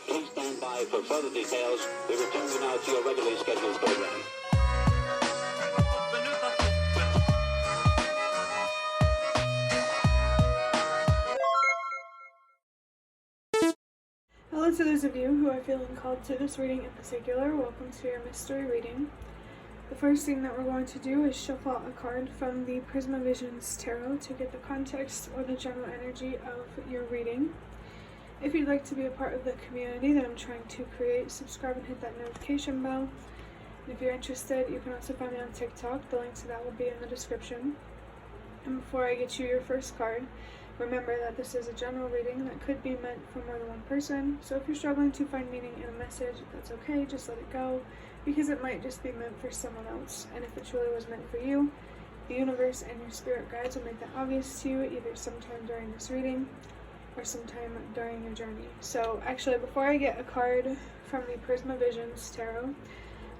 Please stand by for further details. We return you now to your regularly scheduled program. Hello to those of you who are feeling called to this reading in particular. Welcome to your mystery reading. The first thing that we're going to do is shuffle out a card from the Prisma Visions Tarot to get the context or the general energy of your reading. If you'd like to be a part of the community that I'm trying to create, subscribe and hit that notification bell. And if you're interested, you can also find me on TikTok. The link to that will be in the description. And before I get you your first card, remember that this is a general reading that could be meant for more than one person. So if you're struggling to find meaning in a message, that's okay, just let it go, because it might just be meant for someone else. And if it truly was meant for you, the universe and your spirit guides will make that obvious to you either sometime during this reading or sometime during your journey. So actually, before I get a card from the Prisma Visions Tarot,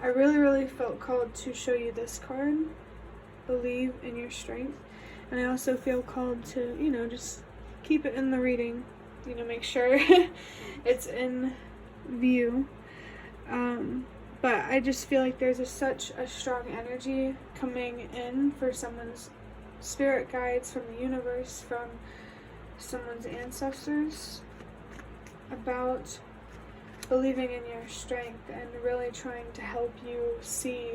I really felt called to show you this card, Believe in Your Strength. And I also feel called to, just keep it in the reading, make sure it's in view. But I just feel like there's such a strong energy coming in for someone's spirit guides from the universe, from someone's ancestors, about believing in your strength and really trying to help you see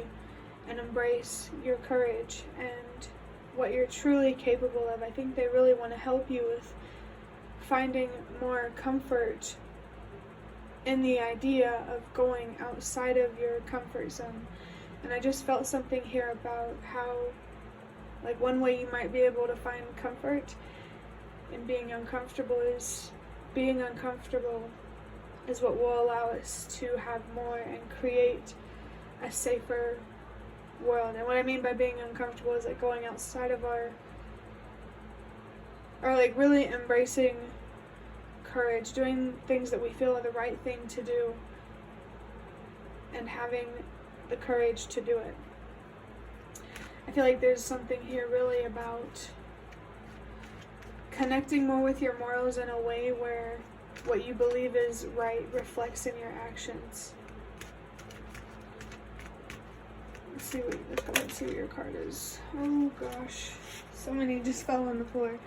and embrace your courage and what you're truly capable of. I think they really want to help you with finding more comfort in the idea of going outside of your comfort zone. And I just felt something here about how, one way you might be able to find comfort in being uncomfortable is what will allow us to have more and create a safer world. And what I mean by being uncomfortable is going outside of or really embracing courage, doing things that we feel are the right thing to do, and having the courage to do it. I feel like there's something here really about connecting more with your morals in a way where what you believe is right reflects in your actions. Let's see what your card is. Oh gosh, so many just fell on the floor.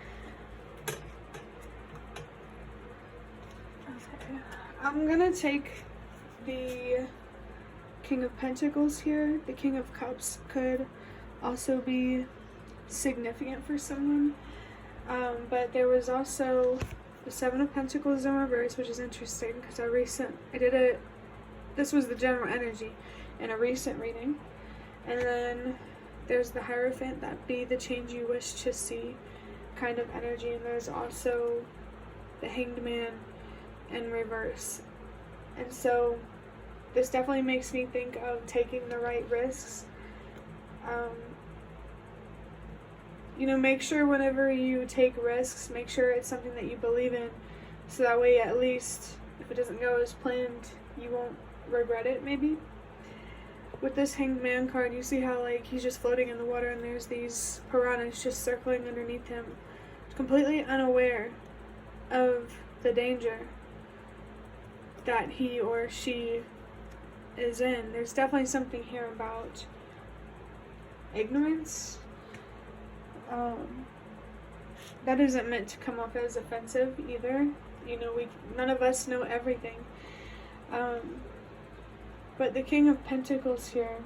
Okay, I'm gonna take the King of Pentacles here. The King of Cups could also be significant for someone, but there was also the Seven of Pentacles in reverse, which is interesting because this was the general energy in a recent reading. And then there's the Hierophant, that be the change you wish to see kind of energy. And there's also the Hanged Man in reverse. And so this definitely makes me think of taking the right risks. Make sure whenever you take risks, make sure it's something that you believe in. So that way, at least, if it doesn't go as planned, you won't regret it, maybe. With this Hanged Man card, you see how he's just floating in the water and there's these piranhas just circling underneath him, completely unaware of the danger that he or she is in. There's definitely something here about ignorance. That isn't meant to come off as offensive either. None of us know everything. But the King of Pentacles here,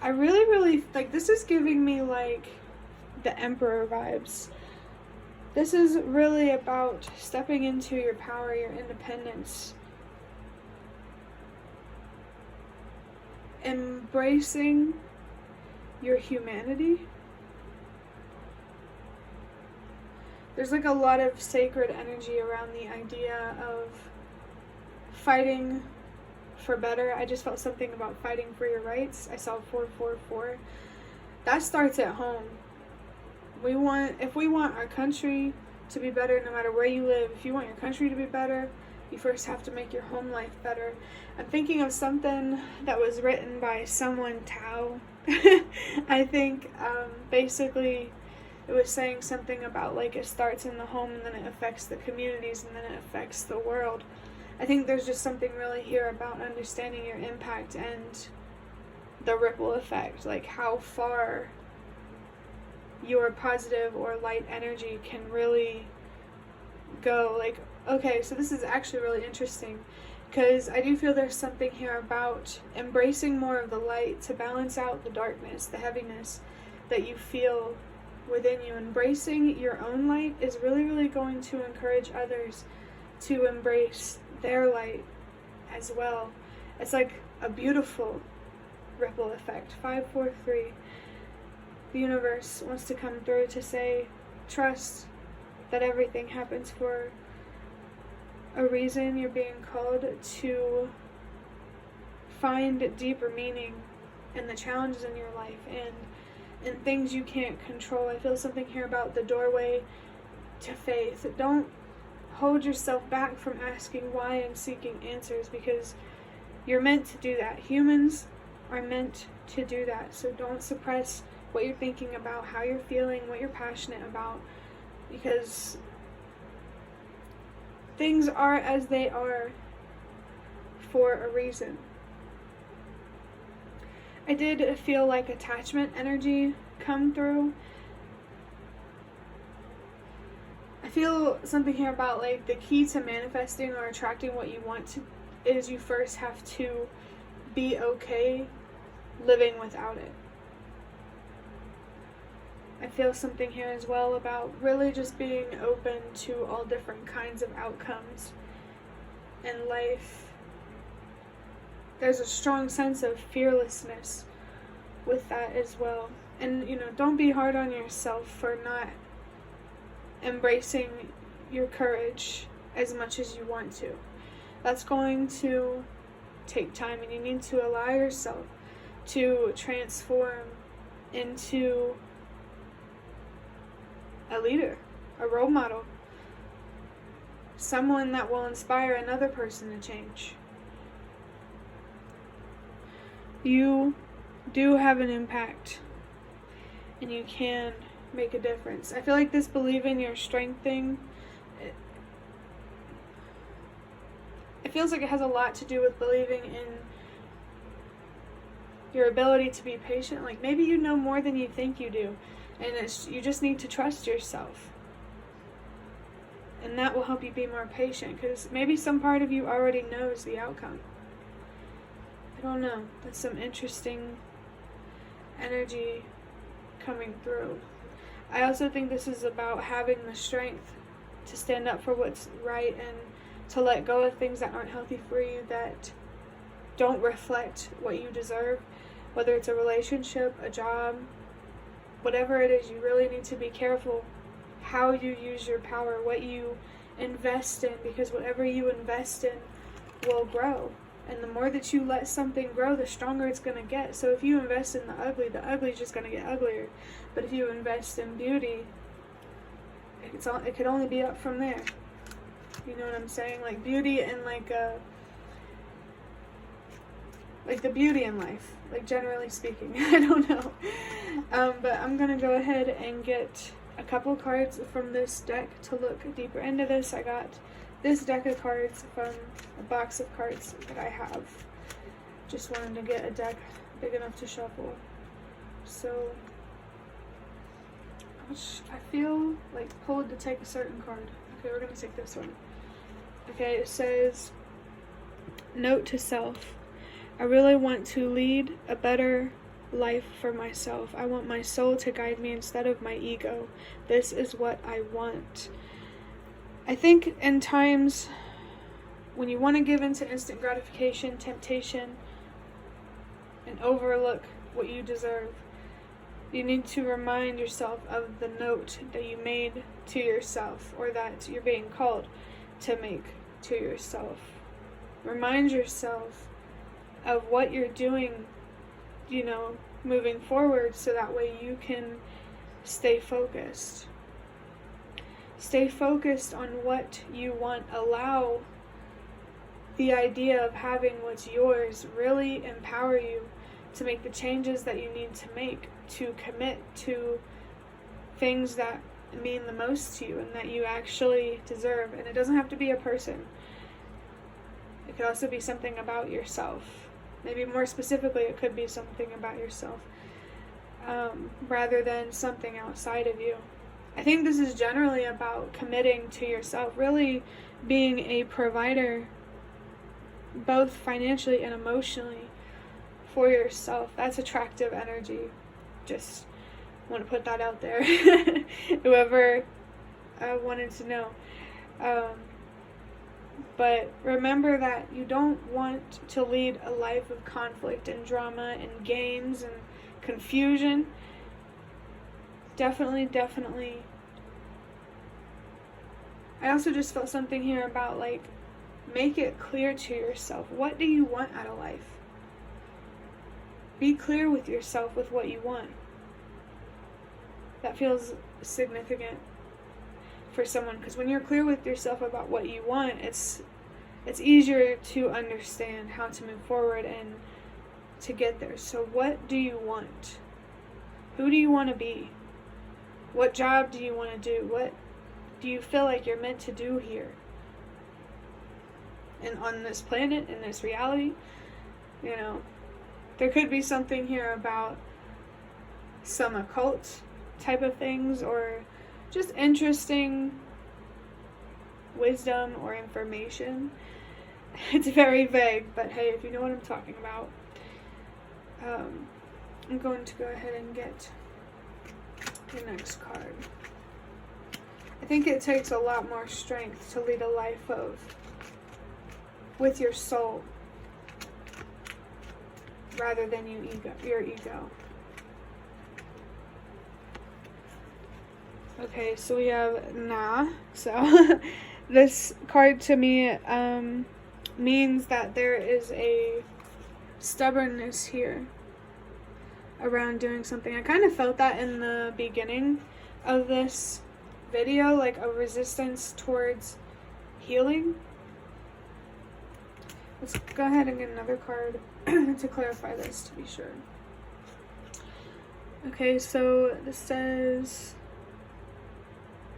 I really, this is giving me, the Emperor vibes. This is really about stepping into your power, your independence, embracing your humanity. There's a lot of sacred energy around the idea of fighting for better. I just felt something about fighting for your rights. I saw 444. That starts at home. If we want our country to be better, no matter where you live, if you want your country to be better, you first have to make your home life better. I'm thinking of something that was written by someone, Tao. I think basically it was saying something about like it starts in the home and then it affects the communities and then it affects the world. I think there's just something really here about understanding your impact and the ripple effect, like how far your positive or light energy can really go. Like, okay, so this is actually really interesting, because I do feel there's something here about embracing more of the light to balance out the darkness, the heaviness that you feel within you. Embracing your own light is really, really going to encourage others to embrace their light as well. It's like a beautiful ripple effect. 543. The universe wants to come through to say, trust that everything happens for a reason. You're being called to find deeper meaning in the challenges in your life and in things you can't control. I feel something here about the doorway to faith. Don't hold yourself back from asking why and seeking answers, because you're meant to do that. Humans are meant to do that. So don't suppress what you're thinking about, how you're feeling, what you're passionate about, because things are as they are for a reason. I did feel like attachment energy come through. I feel something here about like the key to manifesting or attracting what you want to is you first have to be okay living without it. I feel something here as well about really just being open to all different kinds of outcomes in life. There's a strong sense of fearlessness with that as well. And, don't be hard on yourself for not embracing your courage as much as you want to. That's going to take time, and you need to allow yourself to transform into a leader, a role model, someone that will inspire another person to change. You do have an impact, and you can make a difference. I feel like this believe in your strength thing, it feels like it has a lot to do with believing in your ability to be patient. Like maybe you know more than you think you do, and you just need to trust yourself. And that will help you be more patient, because maybe some part of you already knows the outcome. I don't know. That's some interesting energy coming through. I also think this is about having the strength to stand up for what's right and to let go of things that aren't healthy for you, that don't reflect what you deserve, whether it's a relationship, a job, whatever it is. You really need to be careful how you use your power, what you invest in, because whatever you invest in will grow. And the more that you let something grow, the stronger it's going to get. So if you invest in the ugly is just going to get uglier. But if you invest in beauty, it could only be up from there. You know what I'm saying? Like beauty and like the beauty in life, like generally speaking. I don't know. But I'm going to go ahead and get a couple cards from this deck to look deeper into this. I got this deck of cards from a box of cards that I have. Just wanted to get a deck big enough to shuffle. So I feel like pulled to take a certain card. Okay, we're going to take this one. Okay, it says, note to self. I really want to lead a better life for myself. I want my soul to guide me instead of my ego. This is what I want. I think in times when you want to give into instant gratification, temptation, and overlook what you deserve, you need to remind yourself of the note that you made to yourself, or that you're being called to make to yourself. Remind yourself of what you're doing, moving forward, so that way you can stay focused. Stay focused on what you want. Allow the idea of having what's yours really empower you to make the changes that you need to make, to commit to things that mean the most to you and that you actually deserve. And it doesn't have to be a person. It could also be something about yourself. Maybe more specifically, it could be something about yourself, rather than something outside of you. I think this is generally about committing to yourself, really being a provider, both financially and emotionally, for yourself. That's attractive energy. Just want to put that out there. Whoever wanted to know. But remember that you don't want to lead a life of conflict and drama and games and confusion. Definitely. I also just felt something here about, like, make it clear to yourself. What do you want out of life? Be clear with yourself with what you want. That feels significant for someone, because when you're clear with yourself about what you want, it's easier to understand how to move forward and to get there. So what do you want? Who do you want to be? What job do you want to do? What do you feel like you're meant to do here? And on this planet, in this reality, you know, there could be something here about some occult type of things, or just interesting wisdom or information. It's very vague, but hey, if you know what I'm talking about. I'm going to go ahead and get the next card. I think it takes a lot more strength to lead a life with your soul rather than your ego. Okay, so we have nah. So this card to me means that there is a stubbornness here around doing something. I kind of felt that in the beginning of this video, like a resistance towards healing. Let's go ahead and get another card to clarify this, to be sure. Okay, so this says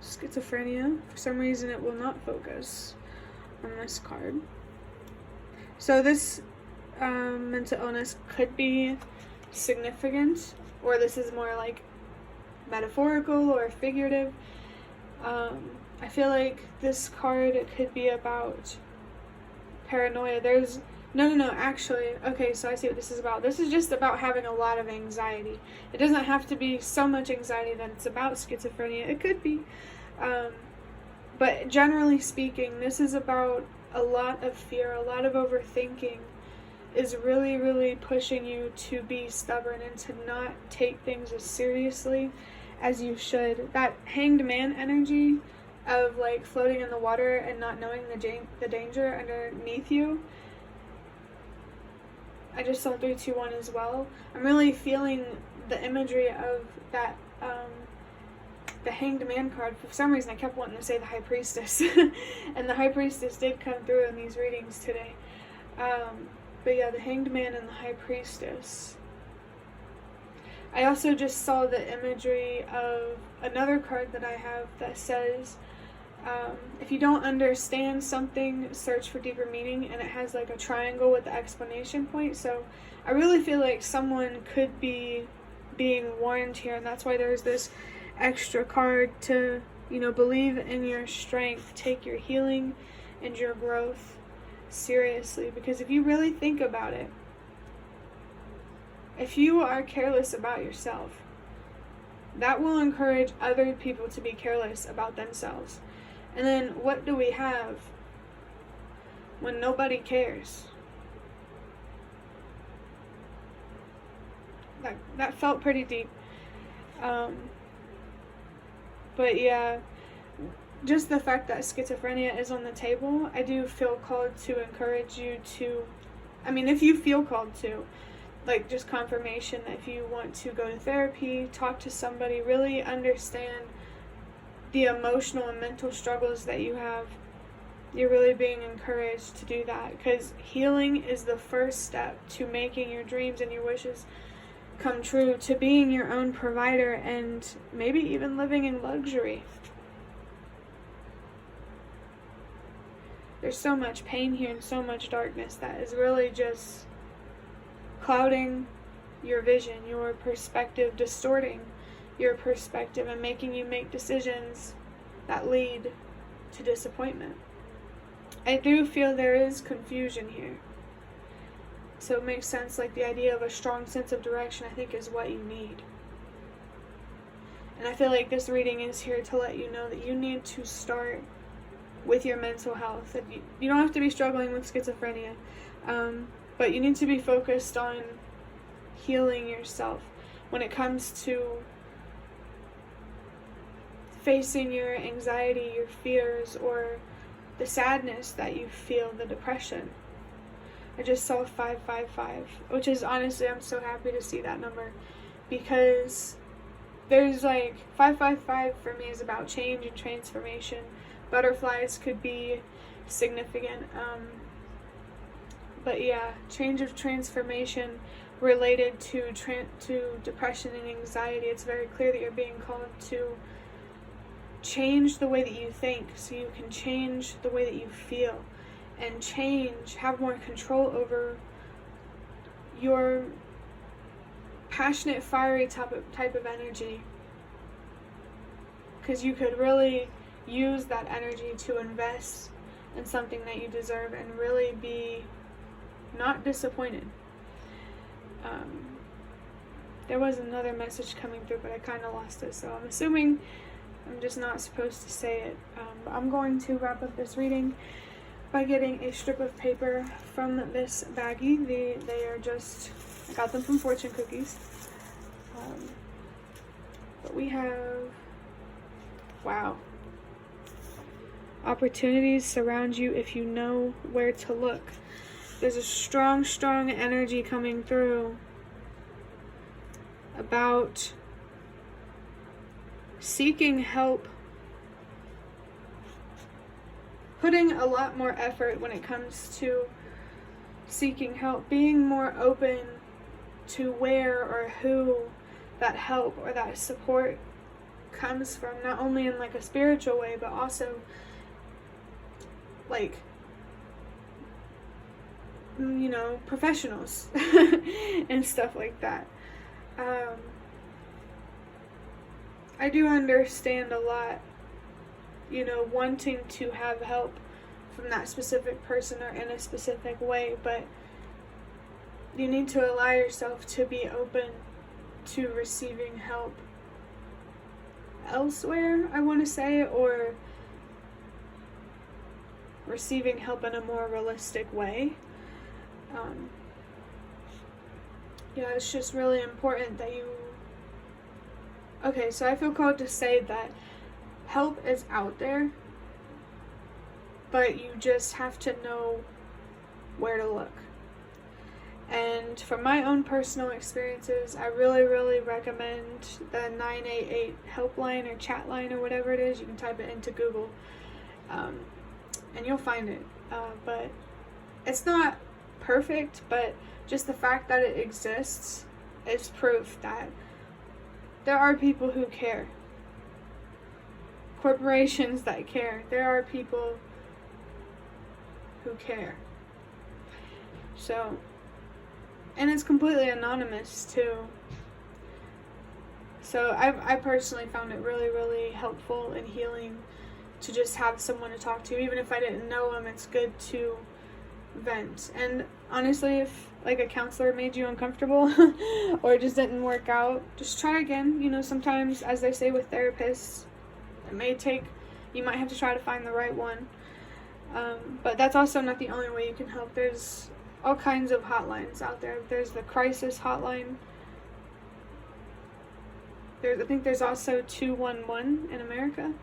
schizophrenia. For some reason it will not focus on this card. So this mental illness could be significant, or this is more like metaphorical or figurative. I feel like this card, it could be about paranoia. There's no, actually, okay, so I see what this is about. This is just about having a lot of anxiety. It doesn't have to be so much anxiety that it's about schizophrenia. It could be. But generally speaking, this is about a lot of fear, a lot of overthinking is really pushing you to be stubborn and to not take things as seriously as you should. That hanged man energy of like floating in the water and not knowing the danger underneath you. I just saw 321 as well. I'm really feeling the imagery of that, the hanged man card. For some reason I kept wanting to say the high priestess. And the high priestess did come through in these readings today. But yeah, the hanged man and the high priestess. I also just saw the imagery of another card that I have that says, if you don't understand something, search for deeper meaning, and it has like a triangle with the exclamation point. So I really feel like someone could be being warned here, and that's why there's this extra card to, you know, believe in your strength, take your healing and your growth seriously. Because if you really think about it, if you are careless about yourself, that will encourage other people to be careless about themselves. And then what do we have when nobody cares? That felt pretty deep. But yeah, just the fact that schizophrenia is on the table, I do feel called to encourage you to, I mean, if you feel called to, like, just confirmation that if you want to go to therapy, talk to somebody, really understand the emotional and mental struggles that you have, you're really being encouraged to do that, because healing is the first step to making your dreams and your wishes come true, to being your own provider, and maybe even living in luxury. There's so much pain here and so much darkness that is really just clouding your vision, your perspective, distorting your perspective, and making you make decisions that lead to disappointment. I do feel there is confusion here. So it makes sense, like the idea of a strong sense of direction, I think, is what you need. And I feel like this reading is here to let you know that you need to start with your mental health. That you don't have to be struggling with schizophrenia, but you need to be focused on healing yourself when it comes to facing your anxiety, your fears, or the sadness that you feel, the depression. I just saw 555, which is, honestly, I'm so happy to see that number, because there's like 555 for me is about change and transformation. Butterflies could be significant, but yeah, change of transformation related to depression and anxiety. It's very clear that you're being called to change the way that you think so you can change the way that you feel, and have more control over your passionate, fiery type of energy, because you could really use that energy to invest in something that you deserve and really be not disappointed. There was another message coming through, but I kind of lost it, so I'm assuming I'm just not supposed to say it. But I'm going to wrap up this reading by getting a strip of paper from this baggie. They are just, I got them from Fortune Cookies. But we have, wow. Opportunities surround you if you know where to look. There's a strong, strong energy coming through about seeking help, putting a lot more effort when it comes to seeking help, being more open to where or who that help or that support comes from, not only in like a spiritual way, but also like, you know, professionals and stuff like that. I do understand a lot, you know, wanting to have help from that specific person or in a specific way, but you need to allow yourself to be open to receiving help elsewhere, I want to say, or receiving help in a more realistic way. Yeah, it's just really important that you... Okay, so I feel called to say that help is out there, but you just have to know where to look. And from my own personal experiences, I really, really recommend the 988 helpline or chat line or whatever it is. You can type it into Google, and you'll find it. But it's not perfect, but just the fact that it exists is proof that there are people who care. Corporations that care. There are people who care. So, and it's completely anonymous too. So I personally found it really, really helpful and healing to just have someone to talk to. Even if I didn't know them, it's good to vent. And honestly, if like a counselor made you uncomfortable or it just didn't work out, just try again. You know, sometimes, as they say with therapists, it may take, you might have to try to find the right one. But that's also not the only way you can help. There's all kinds of hotlines out there. There's the crisis hotline. I think there's also 211 in America.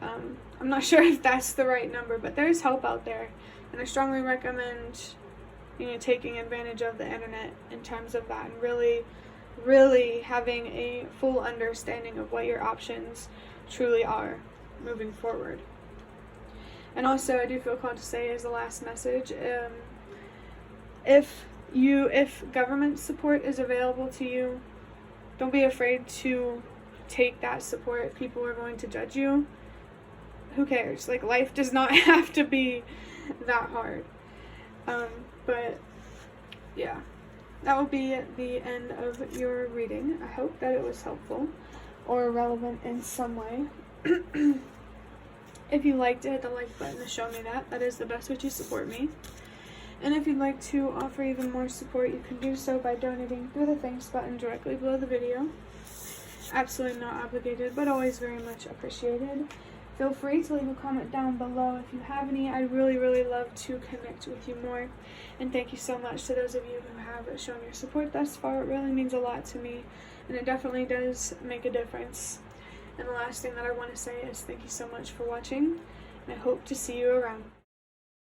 I'm not sure if that's the right number, but there's help out there. And I strongly recommend, you know, taking advantage of the internet in terms of that, and really, really having a full understanding of what your options truly are moving forward. And also, I do feel called to say as the last message, if government support is available to you, don't be afraid to take that support. If people are going to judge you, who cares? Like, life does not have to be that hard. But yeah, that will be the end of your reading. I hope that it was helpful or relevant in some way. If you liked it, hit the like button to show me that. That is the best way to support me. And if you'd like to offer even more support, you can do so by donating through the thanks button directly below the video. Absolutely not obligated, but always very much appreciated. Feel free to leave a comment down below if you have any. I'd really love to connect with you more. And thank you so much to those of you who have shown your support thus far. It really means a lot to me, and it definitely does make a difference. And the last thing that I want to say is thank you so much for watching, and I hope to see you around.